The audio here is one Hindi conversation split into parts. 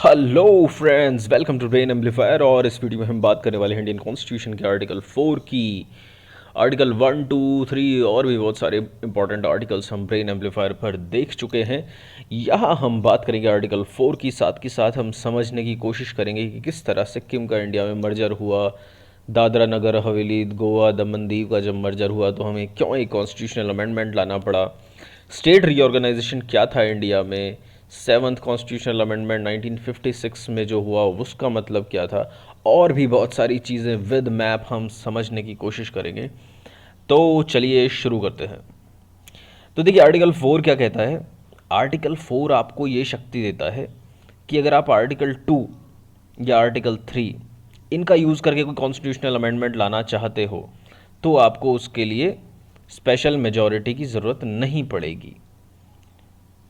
Hello friends, welcome to brain amplifier. और इस वीडियो में हम बात करने वाले हैं इंडियन कॉन्स्टिट्यूशन के आर्टिकल 4 की। आर्टिकल 1, 2, 3 और भी बहुत सारे इंपॉर्टेंट आर्टिकल्स हम ब्रेन एम्पलीफायर पर देख चुके हैं। यहाँ हम बात करेंगे आर्टिकल 4 की, साथ के साथ हम समझने की कोशिश करेंगे कि किस तरह सिक्किम का इंडिया में मर्जर हुआ, दादरा नगर हवेली, गोवा, दमन दीव का जब मर्जर हुआ तो हमें क्यों एक कॉन्स्टिट्यूशनल अमेंडमेंट लाना पड़ा, स्टेट रीऑर्गेनाइजेशन क्या था इंडिया में, सेवन्थ कॉन्स्टिट्यूशनल अमेंडमेंट 1956 में जो हुआ उसका मतलब क्या था, और भी बहुत सारी चीज़ें विद मैप हम समझने की कोशिश करेंगे। तो चलिए शुरू करते हैं। तो देखिए आर्टिकल 4 क्या कहता है। आर्टिकल 4 आपको ये शक्ति देता है कि अगर आप आर्टिकल 2 या आर्टिकल 3 इनका यूज़ करके कोई कॉन्स्टिट्यूशनल अमेंडमेंट लाना चाहते हो तो आपको उसके लिए स्पेशल मेजॉरिटी की ज़रूरत नहीं पड़ेगी।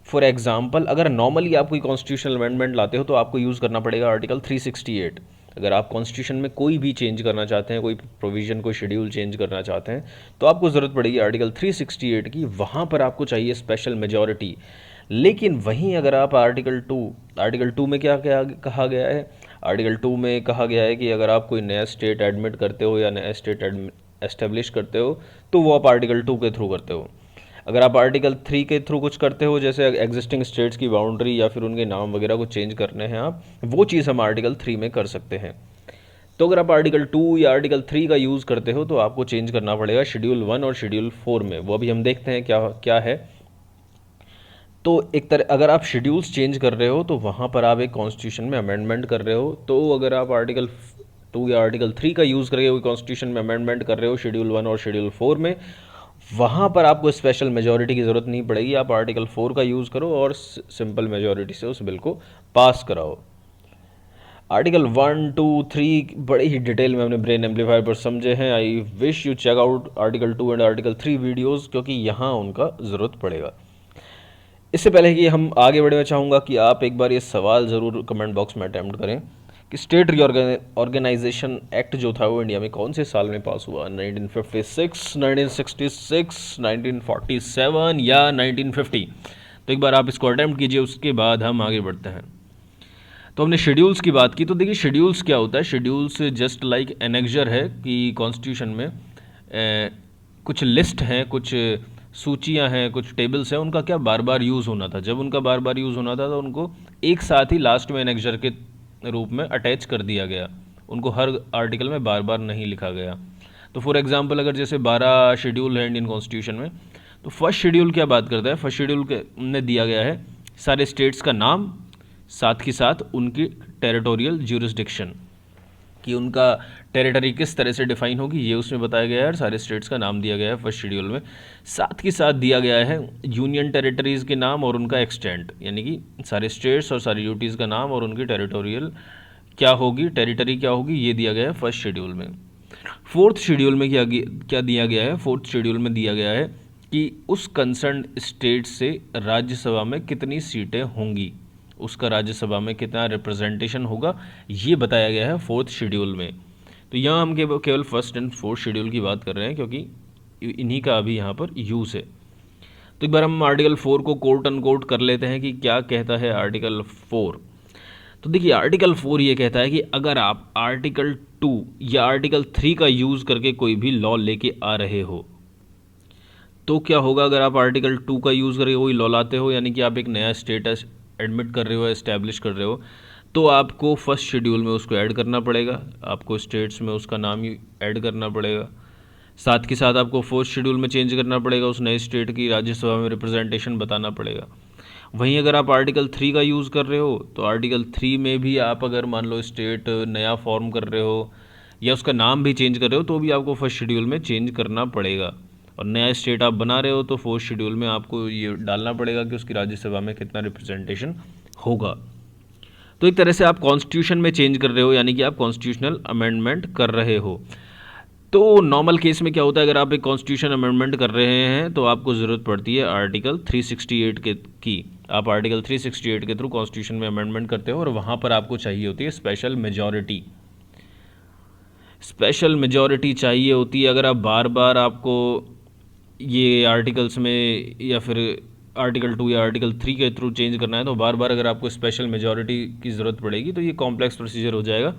फॉर एग्जाम्पल, अगर नॉर्मली आप कोई कॉन्स्टिट्यूशनल अमेंडमेंट लाते हो तो आपको यूज़ करना पड़ेगा आर्टिकल 368। अगर आप कॉन्स्टिट्यूशन में कोई भी चेंज करना चाहते हैं, कोई प्रोविज़न, कोई शेड्यूल चेंज करना चाहते हैं, तो आपको ज़रूरत पड़ेगी आर्टिकल 368 की। वहाँ पर आपको चाहिए स्पेशल मेजॉरिटी। लेकिन वहीं अगर आप आर्टिकल टू में क्या क्या कहा गया है। आर्टिकल 2 में कहा गया है कि अगर आप कोई नया स्टेट एडमिट करते हो या नया स्टेट एस्टेब्लिश करते हो तो वो आप आर्टिकल 2 के थ्रू करते हो। अगर आप आर्टिकल 3 के थ्रू कुछ करते हो, जैसे एग्जिस्टिंग स्टेट्स की बाउंड्री या फिर उनके नाम वगैरह को चेंज करने हैं आप, वो चीज़ हम आर्टिकल 3 में कर सकते हैं। तो अगर आप आर्टिकल 2 या आर्टिकल 3 का यूज़ करते हो तो आपको चेंज करना पड़ेगा शेड्यूल 1 और शेड्यूल 4 में। वो अभी हम देखते हैं क्या क्या है। तो एक तरह अगर आप शेड्यूल्स चेंज कर रहे हो तो वहाँ पर आप एक कॉन्स्टिट्यूशन में अमेंडमेंट कर रहे हो। तो अगर आप आर्टिकल 2 या आर्टिकल 3 का यूज़ करके कोई कॉन्स्टिट्यूशन में अमेंडमेंट कर रहे हो शेड्यूल 1 और शेड्यूल 4 में, वहाँ पर आपको स्पेशल मेजॉरिटी की ज़रूरत नहीं पड़ेगी। आप आर्टिकल 4 का यूज़ करो और सिंपल मेजॉरिटी से उस बिल को पास कराओ। आर्टिकल 1, 2, 3 बड़े ही डिटेल में हमने ब्रेन एम्पलीफायर पर समझे हैं। I wish you check out article 2 and article 3 videos, क्योंकि यहाँ उनका ज़रूरत पड़ेगा। इससे पहले कि हम आगे बढ़े, मैं चाहूँगा कि आप एक बार ये सवाल ज़रूर कमेंट बॉक्स में अटैम्प्ट करें कि स्टेट रीऑर्गेनाइजेशन एक्ट जो था वो इंडिया में कौन से साल में पास हुआ। 1956, 1966, 1947 या 1950। तो एक बार आप इसको अटैम्प्ट कीजिए, उसके बाद हम आगे बढ़ते हैं। तो हमने शेड्यूल्स की बात की। तो देखिए शेड्यूल्स क्या होता है। शेड्यूल्स जस्ट लाइक एनेक्जर है कि कॉन्स्टिट्यूशन में कुछ लिस्ट हैं, कुछ सूचियां हैं, कुछ टेबल्स हैं, उनका क्या बार बार यूज़ होना था। जब उनका बार बार यूज़ होना था तो उनको एक साथ ही लास्ट में एनेक्जर के रूप में अटैच कर दिया गया। उनको हर आर्टिकल में बार बार नहीं लिखा गया। तो फॉर एग्जांपल, अगर जैसे 12 शेड्यूल है इंडियन कॉन्स्टिट्यूशन में, तो फर्स्ट शेड्यूल क्या बात करता है। फर्स्ट शेड्यूल में दिया गया है सारे स्टेट्स का नाम, साथ ही साथ उनकी टेरिटोरियल ज्यूरिसडिक्शन, कि उनका टेरिटरी किस तरह से डिफाइन होगी, ये उसमें बताया गया है। सारे स्टेट्स का नाम दिया गया है फर्स्ट शेड्यूल में। साथ ही साथ दिया गया है यूनियन टेरिटरीज़ के नाम और उनका एक्सटेंट, यानी कि सारे स्टेट्स और सारी यूटीज़ का नाम और उनकी टेरिटोरियल क्या होगी, टेरिटरी क्या होगी, ये दिया गया है फर्स्ट शेड्यूल में। फोर्थ शेड्यूल में क्या दिया गया है। फोर्थ शेड्यूल में दिया गया है कि उस कंसर्न स्टेट से राज्यसभा में कितनी सीटें होंगी, उसका राज्यसभा में कितना रिप्रेजेंटेशन होगा, ये बताया गया है फोर्थ शेड्यूल में। तो यहाँ हम केवल फर्स्ट एंड फोर्थ शेड्यूल की बात कर रहे हैं, क्योंकि इन्हीं का अभी यहाँ पर यूज़ है। तो एक बार हम आर्टिकल 4 को कोट अनकोट कर लेते हैं कि क्या कहता है आर्टिकल 4। तो देखिए आर्टिकल 4 ये कहता है कि अगर आप आर्टिकल 2 या आर्टिकल 3 का यूज़ करके कोई भी लॉ लेके आ रहे हो तो क्या होगा। अगर आप आर्टिकल 2 का यूज़ करके कोई लॉ लाते हो, यानी कि आप एक नया स्टेटस एडमिट कर रहे हो, एस्टैब्लिश कर रहे हो, तो आपको फर्स्ट शेड्यूल में उसको ऐड करना पड़ेगा। आपको स्टेट्स में उसका नाम ही ऐड करना पड़ेगा। साथ के साथ आपको फोर्थ शेड्यूल में चेंज करना पड़ेगा, उस नए स्टेट की राज्यसभा में रिप्रेजेंटेशन बताना पड़ेगा। वहीं अगर आप आर्टिकल 3 का यूज़ कर रहे हो तो आर्टिकल 3 में भी आप अगर मान लो स्टेट नया फॉर्म कर रहे हो या उसका नाम भी चेंज कर रहे हो तो भी आपको फर्स्ट शेड्यूल में चेंज करना पड़ेगा। और नया स्टेट आप बना रहे हो तो फोर्थ शेड्यूल में आपको ये डालना पड़ेगा कि उसकी राज्यसभा में कितना रिप्रेजेंटेशन होगा। तो एक तरह से आप कॉन्स्टिट्यूशन में चेंज कर रहे हो, यानी कि आप कॉन्स्टिट्यूशनल अमेंडमेंट कर रहे हो। तो नॉर्मल केस में क्या होता है, अगर आप एक कॉन्स्टिट्यूशन अमेंडमेंट कर रहे हैं तो आपको ज़रूरत पड़ती है आर्टिकल 368 के की। आप आर्टिकल 368 के थ्रू कॉन्स्टिट्यूशन में अमेंडमेंट करते हो और वहाँ पर आपको चाहिए होती है स्पेशल मेजॉरिटी। स्पेशल मेजॉरिटी चाहिए होती है। अगर आप बार बार आपको ये आर्टिकल्स में या फिर आर्टिकल 2 या आर्टिकल 3 के थ्रू चेंज करना है तो बार बार अगर आपको स्पेशल मेजॉरिटी की ज़रूरत पड़ेगी तो ये कॉम्प्लेक्स प्रोसीजर हो जाएगा।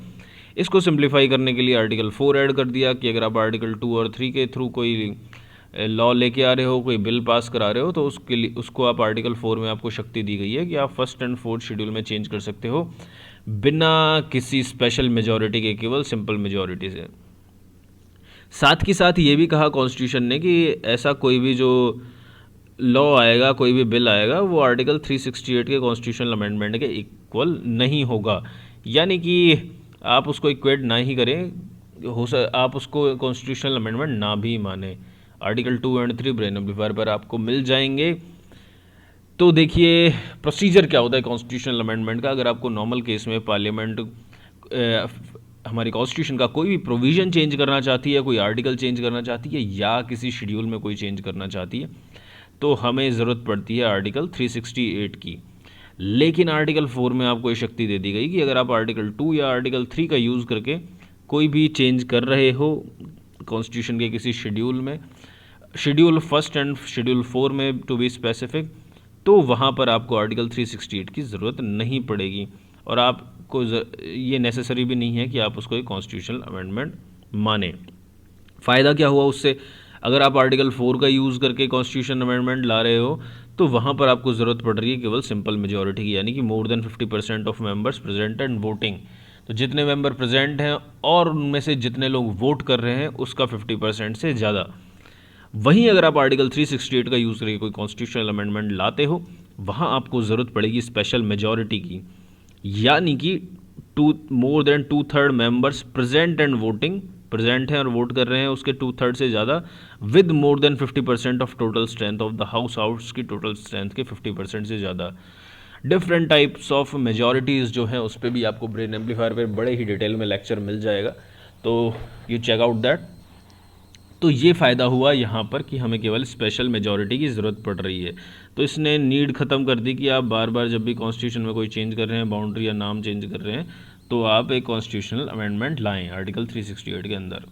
इसको सिंप्लीफाई करने के लिए आर्टिकल 4 ऐड कर दिया कि अगर आप आर्टिकल 2 और 3 के थ्रू कोई लॉ लेके आ रहे हो, कोई बिल पास करा रहे हो, तो उसके लिए उसको आप आर्टिकल 4 में आपको शक्ति दी गई है कि आप फर्स्ट एंड फोर्थ शेड्यूल में चेंज कर सकते हो बिना किसी स्पेशल मेजॉरिटी के, केवल सिंपल मेजॉरिटी से। साथ ही साथ ये भी कहा कॉन्स्टिट्यूशन ने कि ऐसा कोई भी जो लॉ आएगा, कोई भी बिल आएगा, वो आर्टिकल 368 के कॉन्स्टिट्यूशनल अमेंडमेंट के इक्वल नहीं होगा। यानी कि आप उसको इक्वेट ना ही करें, आप उसको कॉन्स्टिट्यूशनल अमेंडमेंट ना भी माने। आर्टिकल 2 एंड 3 ब्रेन एम्पलीफायर पर आपको मिल जाएंगे। तो देखिए प्रोसीजर क्या होता है कॉन्स्टिट्यूशनल अमेंडमेंट का। अगर आपको नॉर्मल केस में पार्लियामेंट हमारी कॉन्स्टिट्यूशन का कोई भी प्रोविज़न चेंज करना चाहती है, कोई आर्टिकल चेंज करना चाहती है या किसी शेड्यूल में कोई चेंज करना चाहती है, तो हमें ज़रूरत पड़ती है आर्टिकल 368 की। लेकिन आर्टिकल 4 में आपको ये शक्ति दे दी गई कि अगर आप आर्टिकल 2 या आर्टिकल 3 का यूज़ करके कोई भी चेंज कर रहे हो कॉन्स्टिट्यूशन के किसी शेड्यूल में, शेड्यूल फर्स्ट एंड शेड्यूल 4 में टू बी स्पेसिफिक, तो वहाँ पर आपको आर्टिकल 368 की ज़रूरत नहीं पड़ेगी और आपको ये नेसेसरी भी नहीं है कि आप उसको एक कॉन्स्टिट्यूशनल अमेंडमेंट माने। फ़ायदा क्या हुआ उससे? अगर आप आर्टिकल 4 का यूज़ करके कॉन्स्टिट्यूशन अमेंडमेंट ला रहे हो तो वहाँ पर आपको ज़रूरत पड़ रही है केवल सिंपल मेजॉरिटी की, यानी कि more than 50% of members present and voting. तो जितने मेंबर प्रेजेंट हैं और उनमें से जितने लोग वोट कर रहे हैं उसका 50% से ज़्यादा। वहीं अगर आप आर्टिकल 368 का यूज़ करके कोई कॉन्स्टिट्यूशनल अमेंडमेंट लाते हो, वहाँ आपको ज़रूरत पड़ेगी स्पेशल मेजॉरिटी की, यानी कि more than 2/3 members present and voting, present हैं और वोट कर रहे हैं उसके 2/3 से ज़्यादा, with more than 50% of total strength of the house की टोटल स्ट्रेंथ के 50% से ज़्यादा। डिफरेंट टाइप्स ऑफ मेजॉरिटीज़ जो हैं उस पर भी आपको ब्रेन एम्पलीफायर पर बड़े ही डिटेल में लेक्चर मिल जाएगा, तो यू चेक आउट दैट। तो ये फ़ायदा हुआ यहाँ पर कि हमें केवल स्पेशल मेजॉरिटी की ज़रूरत पड़ रही है। तो इसने नीड ख़त्म कर दी कि आप बार बार जब भी कॉन्स्टिट्यूशन में कोई चेंज कर रहे हैं, बाउंड्री या नाम चेंज कर रहे हैं, तो आप एक कॉन्स्टिट्यूशनल अमेंडमेंट लाएं आर्टिकल 368 के अंदर।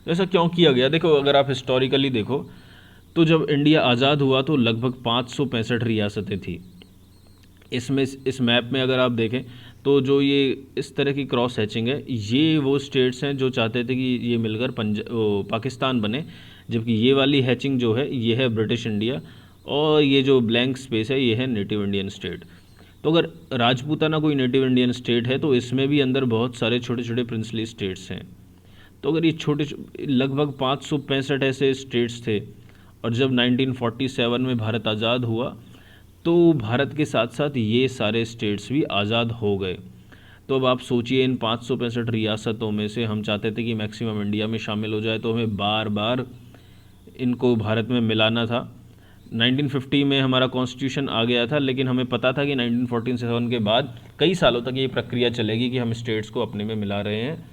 तो ऐसा क्यों किया गया? देखो, अगर आप हिस्टोरिकली देखो तो जब इंडिया आज़ाद हुआ तो लगभग 565 रियासतें थी। इसमें इस मैप में अगर आप देखें तो जो ये इस तरह की क्रॉस हैचिंग है, ये वो स्टेट्स हैं जो चाहते थे कि ये मिलकर पाकिस्तान बने, जबकि ये वाली हैचिंग जो है ये है ब्रिटिश इंडिया और ये जो ब्लैंक स्पेस है ये है नेटिव इंडियन स्टेट। तो अगर राजपूताना कोई नेटिव इंडियन स्टेट है तो इसमें भी अंदर बहुत सारे छोटे छोटे प्रिंसली स्टेट्स हैं। तो अगर ये छोटे लगभग 565 ऐसे स्टेट्स थे और जब 1947 में भारत आज़ाद हुआ तो भारत के साथ साथ ये सारे स्टेट्स भी आज़ाद हो गए। तो अब आप सोचिए, इन 565 रियासतों में से हम चाहते थे कि मैक्सिमम इंडिया में शामिल हो जाए, तो हमें बार बार इनको भारत में मिलाना था। 1950 में हमारा कॉन्स्टिट्यूशन आ गया था, लेकिन हमें पता था कि 1947 के बाद कई सालों तक ये प्रक्रिया चलेगी कि हम स्टेट्स को अपने में मिला रहे हैं।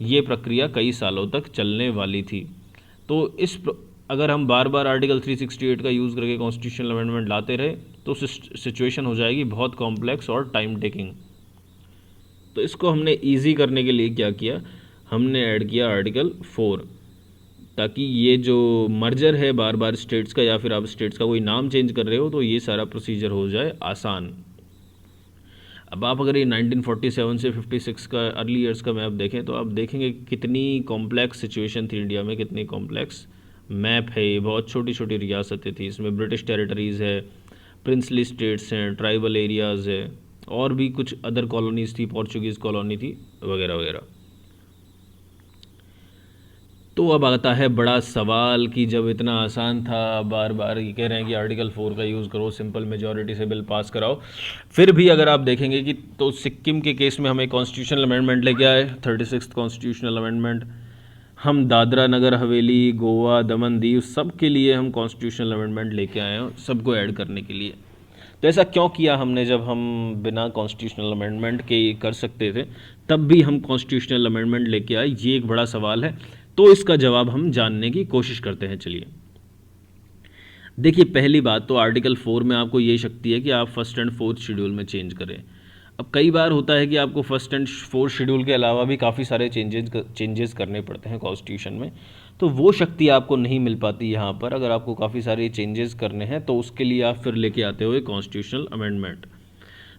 ये प्रक्रिया कई सालों तक चलने वाली थी। तो अगर हम बार बार आर्टिकल 368 का यूज़ करके कॉन्स्टिट्यूशनल अमेंडमेंट लाते रहे तो सिचुएशन हो जाएगी बहुत कॉम्प्लेक्स और टाइम टेकिंग। तो इसको हमने इजी करने के लिए क्या किया, हमने ऐड किया आर्टिकल 4, ताकि ये जो मर्जर है बार बार स्टेट्स का, या फिर आप स्टेट्स का कोई नाम चेंज कर रहे हो, तो ये सारा प्रोसीजर हो जाए आसान। अब आप अगर ये 1947 से 56 का अर्ली ईयर्स का मैप देखें तो आप देखेंगे कितनी कॉम्प्लेक्स सिचुएशन थी इंडिया में, कितनी कॉम्प्लेक्स मैप है ये। बहुत छोटी छोटी रियासतें थी, इसमें ब्रिटिश टेरिटरीज़ है, प्रिंसली स्टेट्स हैं, ट्राइबल एरियाज़ है, और भी कुछ अदर कॉलोनीज़ थी, पोर्चुगीज़ कॉलोनी थी वगैरह वगैरह। तो अब आता है बड़ा सवाल कि जब इतना आसान था, बार बार ये कह रहे हैं कि आर्टिकल 4 का यूज़ करो, सिंपल मेजॉरिटी से बिल पास कराओ, फिर भी अगर आप देखेंगे कि तो सिक्किम के केस में हमें कॉन्स्टिट्यूशनल अमेंडमेंट लेके आए, 36th कॉन्स्टिट्यूशनल अमेंडमेंट। हम दादरा नगर हवेली, गोवा, दमन दीव, सब के लिए हम कॉन्स्टिट्यूशनल अमेंडमेंट लेके आए हैं सबको ऐड करने के लिए। तो ऐसा क्यों किया हमने, जब हम बिना कॉन्स्टिट्यूशनल अमेंडमेंट के कर सकते थे तब भी हम कॉन्स्टिट्यूशनल अमेंडमेंट लेके आए? ये एक बड़ा सवाल है, तो इसका जवाब हम जानने की कोशिश करते हैं। चलिए देखिए, पहली बात तो आर्टिकल 4 में आपको ये शक्ति है कि आप फर्स्ट एंड फोर्थ शेड्यूल में चेंज करें। अब कई बार होता है कि आपको फर्स्ट एंड फोर्थ शेड्यूल के अलावा भी काफ़ी सारे चेंजेस करने पड़ते हैं कॉन्स्टिट्यूशन में, तो वो शक्ति आपको नहीं मिल पाती यहाँ पर। अगर आपको काफ़ी सारे चेंजेस करने हैं तो उसके लिए आप फिर लेके आते हो एक कॉन्स्टिट्यूशनल अमेंडमेंट।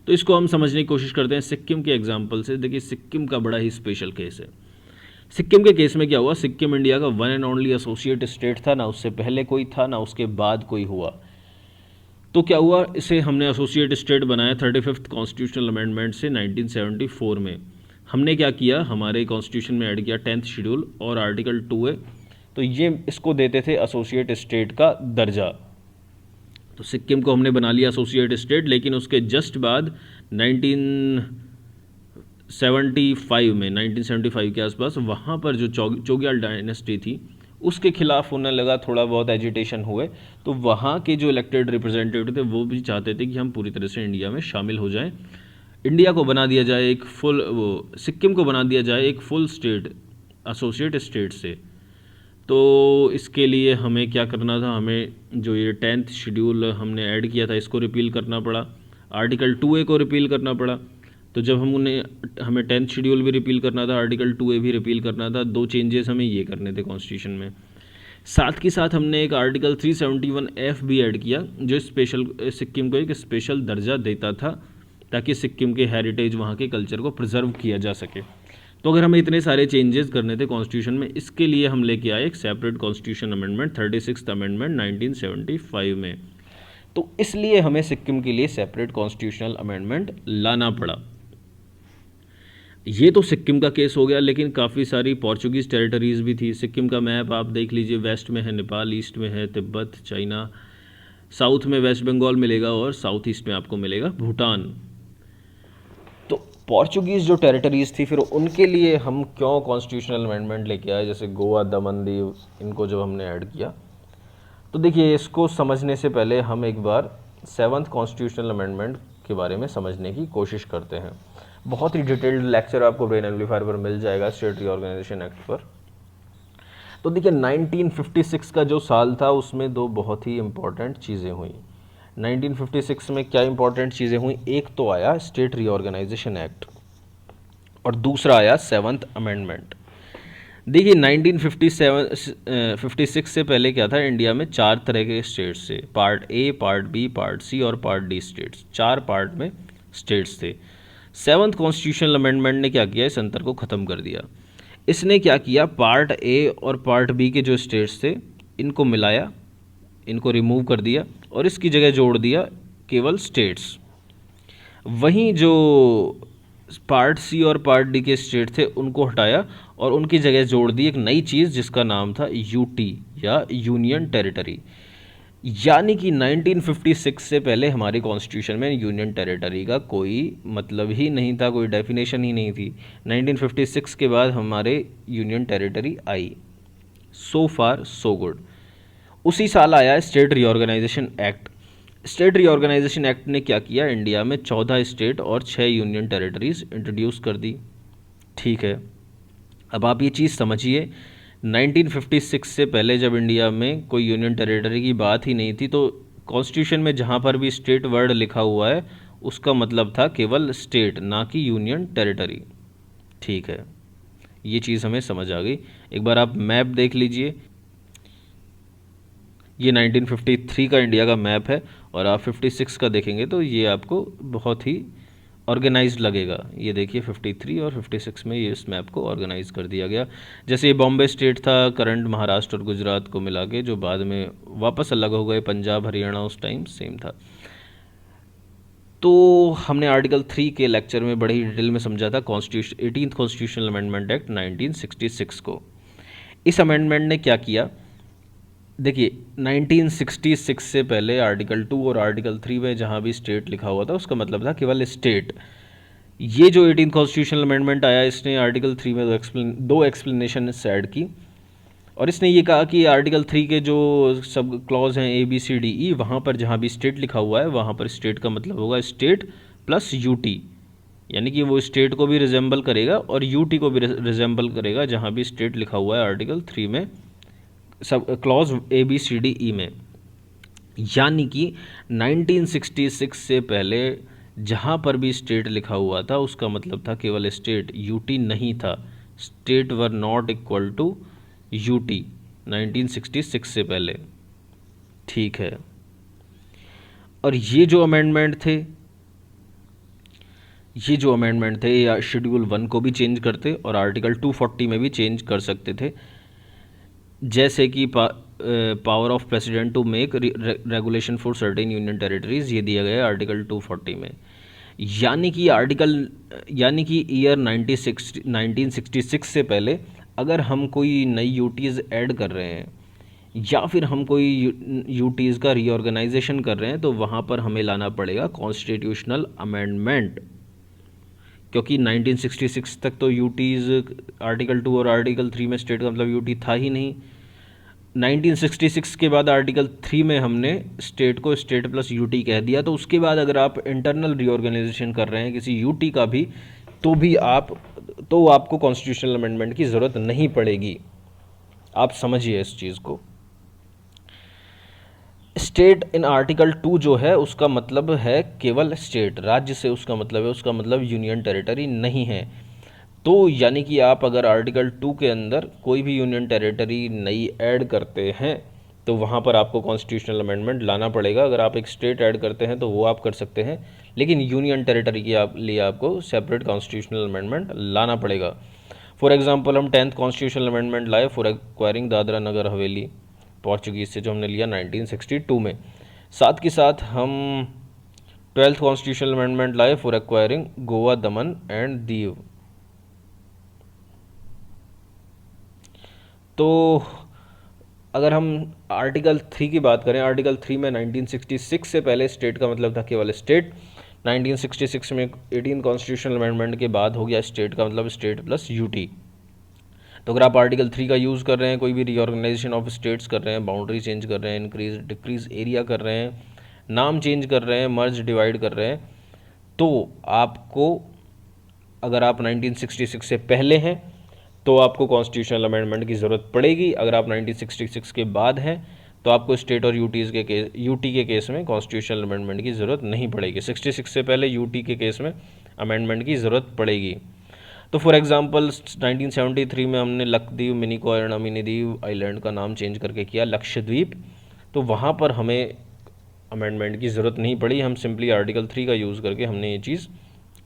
तो इसको हम समझने की कोशिश करते हैं सिक्किम के एग्जाम्पल से। देखिए सिक्किम का बड़ा ही स्पेशल केस है। सिक्किम के केस में क्या हुआ, सिक्किम इंडिया का one and only associate state था, ना उससे पहले कोई था ना उसके बाद कोई हुआ। तो क्या हुआ, इसे हमने एसोसिएट स्टेट बनाया 35th कॉन्स्टिट्यूशनल अमेंडमेंट से 1974 में। हमने क्या किया, हमारे कॉन्स्टिट्यूशन में ऐड किया 10th शेड्यूल और आर्टिकल 2A। तो ये इसको देते थे एसोसिएट स्टेट का दर्जा। तो सिक्किम को हमने बना लिया एसोसिएट स्टेट, लेकिन उसके जस्ट बाद 1975 के आसपास वहाँ पर जो चोग्याल डायनेस्टी थी उसके खिलाफ होने लगा, थोड़ा बहुत एजिटेशन हुए। तो वहाँ के जो इलेक्टेड रिप्रेजेंटेटिव थे वो भी चाहते थे कि हम पूरी तरह से इंडिया में शामिल हो जाएं, इंडिया को बना दिया जाए एक फुल, वो सिक्किम को बना दिया जाए एक फुल स्टेट एसोसिएट स्टेट से। तो इसके लिए हमें क्या करना था, हमें जो ये 10th शेड्यूल हमने ऐड किया था इसको रिपील करना पड़ा, आर्टिकल 2A को रिपील करना पड़ा। तो जब हमें 10th शेड्यूल भी रिपील करना था, आर्टिकल 2A भी रिपील करना था, दो चेंजेस हमें ये करने थे कॉन्स्टिट्यूशन में। साथ के साथ हमने एक आर्टिकल 371F भी ऐड किया जो स्पेशल सिक्किम को एक स्पेशल दर्जा देता था, ताकि सिक्किम के हेरिटेज, वहाँ के कल्चर को प्रिजर्व किया जा सके। तो अगर हमें इतने सारे चेंजेस करने थे कॉन्स्टिट्यूशन में, इसके लिए हम लेके आए एक separate constitution amendment 36th amendment 1975 में। तो इसलिए हमें सिक्किम के लिए सेपरेट कॉन्स्टिट्यूशनल अमेंडमेंट लाना पड़ा। ये तो सिक्किम का केस हो गया, लेकिन काफ़ी सारी पोर्चुगीज़ टेरिटरीज़ भी थी। सिक्किम का मैप आप देख लीजिए, वेस्ट में है नेपाल, ईस्ट में है तिब्बत चाइना, साउथ में वेस्ट बंगाल मिलेगा और साउथ ईस्ट में आपको मिलेगा भूटान। तो पोर्चुगीज़ जो टेरिटरीज़ थी, फिर उनके लिए हम क्यों कॉन्स्टिट्यूशनल अमेंडमेंट लेके आए, जैसे गोवा, दमन दीव, इनको जब हमने ऐड किया। तो देखिए इसको समझने से पहले हम एक बार 7th कॉन्स्टिट्यूशनल अमेंडमेंट के बारे में समझने की कोशिश करते हैं। बहुत ही डिटेल्ड लेक्चर आपको ब्रेन एम्पलीफायर पर मिल जाएगा स्टेट रीऑर्गेनाइजेशन एक्ट पर। तो देखिए 1956 का जो साल था उसमें दो बहुत ही इंपॉर्टेंट चीज़ें हुई। 1956 में क्या इंपॉर्टेंट चीज़ें हुई, एक तो आया स्टेट रीऑर्गेनाइजेशन एक्ट और दूसरा आया 7th अमेंडमेंट। देखिए 1956 से पहले क्या था, इंडिया में 4 तरह के स्टेट्स थे, part A, part B, part C और पार्ट D स्टेट्स, 4 पार्ट में स्टेट्स थे। 7th कॉन्स्टिट्यूशनल अमेंडमेंट ने क्या किया, इस अंतर को ख़त्म कर दिया। इसने क्या किया, पार्ट A और पार्ट B के जो स्टेट्स थे इनको मिलाया, इनको रिमूव कर दिया और इसकी जगह जोड़ दिया केवल स्टेट्स। वहीं जो पार्ट C और पार्ट D के स्टेट थे उनको हटाया और उनकी जगह जोड़ दी एक नई चीज़ जिसका नाम था UT या यूनियन टेरिटरी। यानी कि 1956 से पहले हमारे कॉन्स्टिट्यूशन में यूनियन टेरिटरी का कोई मतलब ही नहीं था, कोई डेफिनेशन ही नहीं थी। 1956 के बाद हमारे यूनियन टेरिटरी आई। So far so good. उसी साल आया state reorganisation act. State reorganisation act ने क्या किया, इंडिया में 14 स्टेट और 6 यूनियन टेरिटरीज इंट्रोड्यूस कर दी। ठीक है, अब आप ये चीज़ समझिए, 1956 से पहले जब इंडिया में कोई यूनियन टेरिटरी की बात ही नहीं थी, तो कॉन्स्टिट्यूशन में जहाँ पर भी स्टेट वर्ड लिखा हुआ है उसका मतलब था केवल स्टेट, ना कि यूनियन टेरिटरी। ठीक है, ये चीज़ हमें समझ आ गई। एक बार आप मैप देख लीजिए, ये 1953 का इंडिया का मैप है और आप 56 का देखेंगे तो ये आपको बहुत ही ऑर्गेनाइज्ड लगेगा। ये देखिए 53 और 56 में ये इस मैप को ऑर्गेनाइज कर दिया गया। जैसे ये बॉम्बे स्टेट था, करंट महाराष्ट्र और गुजरात को मिला के, जो बाद में वापस अलग हो गए, पंजाब हरियाणा उस टाइम सेम था। तो हमने आर्टिकल 3 के लेक्चर में बड़ी डिटेल में समझा था 18th कॉन्स्टिट्यूशनल अमेंडमेंट एक्ट 1966 को। इस अमेंडमेंट ने क्या किया, देखिए 1966 से पहले आर्टिकल 2 और आर्टिकल 3 में जहाँ भी स्टेट लिखा हुआ था उसका मतलब था केवल स्टेट। ये जो 18th कॉन्स्टिट्यूशनल अमेंडमेंट आया, इसने आर्टिकल 3 में दो एक्सप्लेनेशन ऐड की और इसने ये कहा कि आर्टिकल 3 के जो सब क्लॉज हैं ABCDE, वहाँ पर जहाँ भी स्टेट लिखा हुआ है वहाँ पर स्टेट का मतलब होगा स्टेट प्लस UT, यानी कि वो स्टेट को भी रिजेंबल करेगा और UT को भी रिजेंबल करेगा जहाँ भी स्टेट लिखा हुआ है आर्टिकल 3 में, सब क्लॉज ABCDE में। यानी कि 1966 से पहले जहाँ पर भी स्टेट लिखा हुआ था उसका मतलब था केवल स्टेट, यूटी नहीं था। State were not equal to UT 1966 से पहले। ठीक है, और ये जो अमेंडमेंट थे या शेड्यूल 1 को भी चेंज करते और आर्टिकल 240 में भी चेंज कर सकते थे, जैसे कि power of president to make regulation for certain union territories, ये दिया गया है आर्टिकल 240 में। यानी कि ईयर 1966 से पहले अगर हम कोई नई यूटीज़ ऐड कर रहे हैं या फिर हम कोई यूटीज़ का रीऑर्गेनाइजेशन कर रहे हैं तो वहाँ पर हमें लाना पड़ेगा कॉन्स्टिट्यूशनल अमेंडमेंट, क्योंकि 1966 तक तो यूटीज़ आर्टिकल 2 और आर्टिकल 3 में स्टेट का मतलब यूटी था ही नहीं। 1966 के बाद आर्टिकल 3 में हमने स्टेट को स्टेट प्लस यूटी कह दिया, तो उसके बाद अगर आप इंटरनल रीऑर्गेनाइजेशन कर रहे हैं किसी यूटी का भी तो आपको कॉन्स्टिट्यूशनल अमेंडमेंट की ज़रूरत नहीं पड़ेगी। आप समझिए इस चीज़ को। स्टेट इन आर्टिकल 2 जो है उसका मतलब है केवल स्टेट, राज्य से उसका मतलब यूनियन टेरिटरी नहीं है। तो यानी कि आप अगर आर्टिकल 2 के अंदर कोई भी यूनियन टेरिटरी नई ऐड करते हैं तो वहाँ पर आपको कॉन्स्टिट्यूशनल अमेंडमेंट लाना पड़ेगा। अगर आप एक स्टेट ऐड करते हैं तो वो आप कर सकते हैं, लेकिन यूनियन टेरिटरी के लिए आपको सेपरेट कॉन्स्टिट्यूशनल अमेंडमेंट लाना पड़ेगा। फॉर एग्जांपल हम 10th कॉन्स्टिट्यूशनल अमेंडमेंट लाए for acquiring Dadra Nagar Haveli Portuguese से, जो हमने लिया 1962 में। साथ के साथ हम 12th कॉन्स्टिट्यूशनल अमेंडमेंट लाए for acquiring Goa Daman and Diu. तो अगर हम आर्टिकल 3 की बात करें, आर्टिकल 3 में 1966 से पहले स्टेट का मतलब था केवल स्टेट। 1966 में 18 कॉन्स्टिट्यूशनल अमेंडमेंट के बाद हो गया स्टेट का मतलब स्टेट प्लस यूटी। तो अगर आप आर्टिकल 3 का यूज़ कर रहे हैं, कोई भी रीऑर्गेनाइजेशन ऑफ स्टेट्स कर रहे हैं, बाउंड्री चेंज कर रहे हैं, इंक्रीज डिक्रीज एरिया कर रहे हैं, नाम चेंज कर रहे हैं, मर्ज डिवाइड कर रहे हैं, तो आपको अगर आप 1966 से पहले हैं तो आपको कॉन्स्टिट्यूशनल अमेंडमेंट की ज़रूरत पड़ेगी। अगर आप 1966 के बाद हैं तो आपको स्टेट और यूटी के केस में कॉन्स्टिट्यूशनल अमेंडमेंट की ज़रूरत नहीं पड़ेगी। 66 से पहले यूटी के केस में अमेंडमेंट की ज़रूरत पड़ेगी। तो फॉर एग्जांपल 1973 में हमने लक्षद्वीप, मिनिकॉय और मिनीद्वीप आइलैंड का नाम चेंज करके किया लक्षद्वीप, तो वहाँ पर हमें अमेंडमेंट की ज़रूरत नहीं पड़ी, हम सिंपली आर्टिकल 3 का यूज़ करके हमने ये चीज़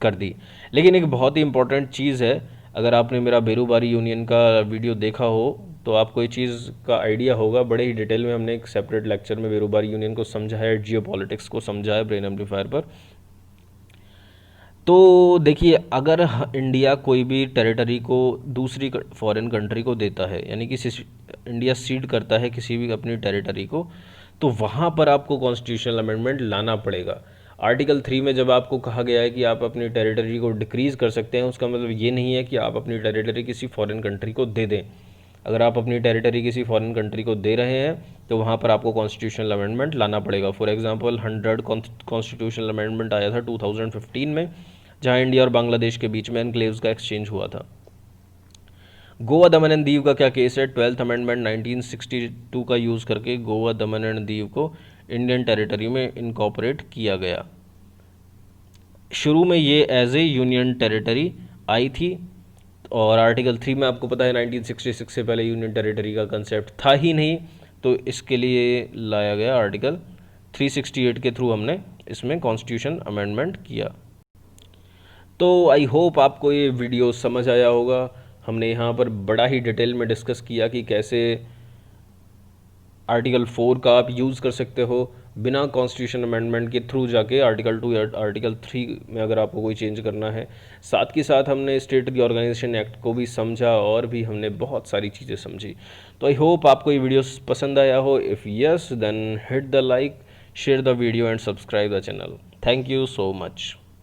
कर दी। लेकिन एक बहुत ही इंपॉर्टेंट चीज़ है, अगर आपने मेरा बेरूबारी यूनियन का वीडियो देखा हो तो आपको ये चीज़ का आइडिया होगा। बड़े ही डिटेल में हमने एक सेपरेट लेक्चर में बेरूबारी यूनियन को समझाया, जियोपॉलिटिक्स को समझाया ब्रेन एम्पलीफायर पर। तो देखिए, अगर इंडिया कोई भी टेरिटरी को दूसरी फॉरेन कंट्री को देता है, यानी कि इंडिया सीड करता है किसी भी अपनी टेरिटरी को, तो वहाँ पर आपको कॉन्स्टिट्यूशनल अमेंडमेंट लाना पड़ेगा। आर्टिकल 3 में जब आपको कहा गया है कि आप अपनी टेरिटरी को डिक्रीज़ कर सकते हैं, उसका मतलब ये नहीं है कि आप अपनी टेरिटरी किसी फॉरेन कंट्री को दे दें। अगर आप अपनी टेरिटरी किसी फॉरेन कंट्री को दे रहे हैं तो वहाँ पर आपको कॉन्स्टिट्यूशनल अमेंडमेंट लाना पड़ेगा। फॉर एग्जांपल 100 कॉन्स्टिट्यूशनल अमेंडमेंट आया था 2015 में, जहाँ इंडिया और बांग्लादेश के बीच में एनक्लेव्स का एक्सचेंज हुआ था। गोवा दमन एंड दीव का क्या केस है? 12th अमेंडमेंट 1962 का यूज़ करके गोवा दमन एंड दीव को इंडियन टेरिटरी में इनकॉर्पोरेट किया गया। शुरू में ये एज ए यूनियन टेरिटरी आई थी, और आर्टिकल 3 में आपको पता है 1966 से पहले यूनियन टेरिटरी का कंसेप्ट था ही नहीं, तो इसके लिए लाया गया आर्टिकल 368 के थ्रू हमने इसमें कॉन्स्टिट्यूशन अमेंडमेंट किया। तो आई होप आपको ये वीडियो समझ आया होगा। हमने यहाँ पर बड़ा ही डिटेल में डिस्कस किया कि कैसे आर्टिकल 4 का आप यूज़ कर सकते हो बिना कॉन्स्टिट्यूशन अमेंडमेंट के थ्रू जाके आर्टिकल 2 या आर्टिकल 3 में अगर आपको कोई चेंज करना है। साथ के साथ हमने स्टेट रीऑर्गेनाइजेशन एक्ट को भी समझा और भी हमने बहुत सारी चीज़ें समझी। तो आई होप आपको ये वीडियो पसंद आया हो। If yes, then hit the like, share the video and subscribe the channel. Thank you so much.